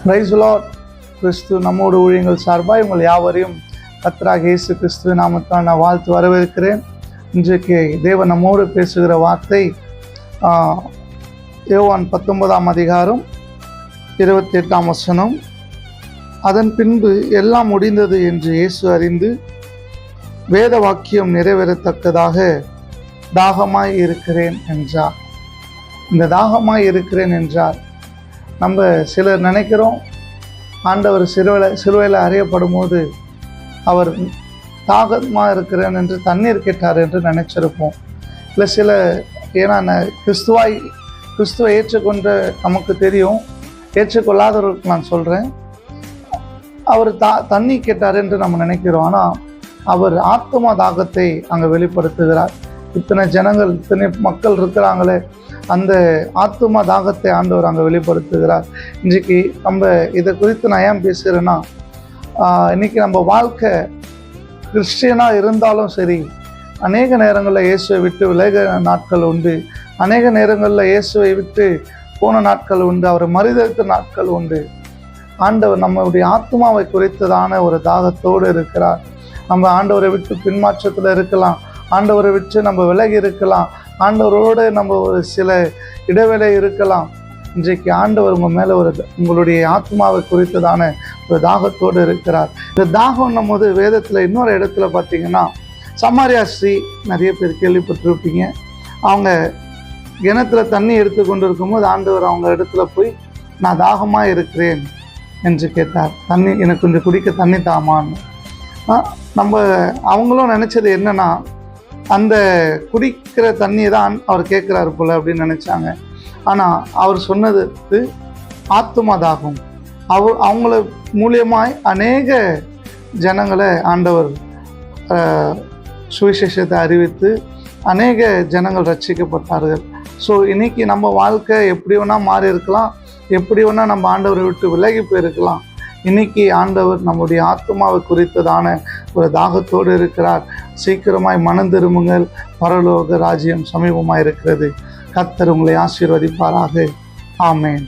Praise the Lord. கிறிஸ்து நம்மோடு ஊழியங்கள் சார்பாக உங்கள் யாவரையும் கர்த்தராகிய இயேசு கிறிஸ்து நாமத்தால் நான் வாழ்த்து வரவேற்கிறேன். இன்றைக்கு தேவன் நம்மோடு பேசுகிற வார்த்தை யோவான் 19ஆம் அதிகாரம் 28ஆம் வசனம். அதன் பின்பு எல்லாம் முடிந்தது என்று இயேசு அறிந்து வேத வாக்கியம் நிறைவேறத்தக்கதாக தாகமாய் இருக்கிறேன் என்றார். இந்த தாகமாய் இருக்கிறேன் என்றார். நம்ம சிலர் நினைக்கிறோம், ஆண்டவர் சிலுவையில் அறியப்படும் போது அவர் தாகமாக இருக்கிறேன் என்று தண்ணீர் கேட்டார் என்று நினைச்சிருப்போம். இல்லை சில ஏன்னா கிறிஸ்துவை ஏற்றுக்கொண்ட நமக்கு தெரியும், ஏற்றுக்கொள்ளாதவர்களுக்கு நான் சொல்கிறேன், அவர் தண்ணி கேட்டார் என்று நம்ம நினைக்கிறோம். ஆனால் அவர் ஆத்மா தாகத்தை அங்கே வெளிப்படுத்துகிறார். இத்தனை ஜனங்கள், இத்தனை மக்கள் இருக்கிறாங்களே, அந்த ஆத்தும தாகத்தை ஆண்டவர் அங்கே வெளிப்படுத்துகிறார். இன்றைக்கு நம்ம இதை குறித்து நான் ஏன் பேசுகிறேன்னா, இன்றைக்கி நம்ம வாழ்க்கை கிறிஸ்டியனாக இருந்தாலும் சரி, அநேக நேரங்களில் இயேசுவை விட்டு விலக நாட்கள் உண்டு, அநேக நேரங்களில் இயேசுவை விட்டு போன நாட்கள் உண்டு, அவர் மறுதளித்த நாட்கள் உண்டு. ஆண்டவர் நம்மளுடைய ஆத்மாவை குறித்ததான ஒரு தாகத்தோடு இருக்கிறார். நம்ம ஆண்டவரை விட்டு பின்மாற்றத்தில் இருக்கலாம், ஆண்டவரை விட்டு நம்ம விலகி இருக்கலாம், ஆண்டவரோடு நம்ம ஒரு சில இடைவேளை இருக்கலாம். இன்றைக்கு ஆண்டவர் உங்கள் மேலே உங்களுடைய ஆத்மாவை குறித்ததான ஒரு தாகத்தோடு இருக்கிறார். இந்த தாகம் நம்ம வேதத்தில் இன்னொரு இடத்துல பார்த்தீங்கன்னா, சமாரியா ஸ்ரீ நிறைய பேர் கேள்விப்பட்டிருப்பீங்க. அவங்க கிணத்துல தண்ணி எடுத்து கொண்டு இருக்கும்போது ஆண்டவர் அவங்க இடத்துல போய் நான் தாகமாக இருக்கிறேன் என்று கேட்டார். தண்ணி எனக்கு கொஞ்சம் குடிக்க தண்ணி தாமான்னு. நம்ம அவங்களும் நினச்சது என்னன்னா, அந்த குடிக்கிற தண்ணியை தான் அவர் கேட்குறாரு போல் அப்படின்னு நினச்சாங்க. ஆனால் அவர் சொன்னது ஆத்துமா தாகம். அவங்கள மூலியமாய் அநேக ஜனங்களை ஆண்டவர் சுவிசேஷத்தை அறிவித்து அநேக ஜனங்கள் ரட்சிக்கப்பட்டார்கள். ஸோ இன்றைக்கி நம்ம வாழ்க்கை எப்படி வேணால் மாறி இருக்கலாம், எப்படி வேணால் நம்ம ஆண்டவரை விட்டு விலகி போயிருக்கலாம். இன்றைக்கி ஆண்டவர் நம்முடைய ஆத்மாவை குறித்ததான ஒரு தாகத்தோடு இருக்கிறார். சீக்கிரமாய் மனம் திரும்புங்கள், பரலோக ராஜ்யம் சமீபமாக இருக்கிறது. கர்த்தர் உங்களை ஆசீர்வதிப்பாராக. ஆமென்.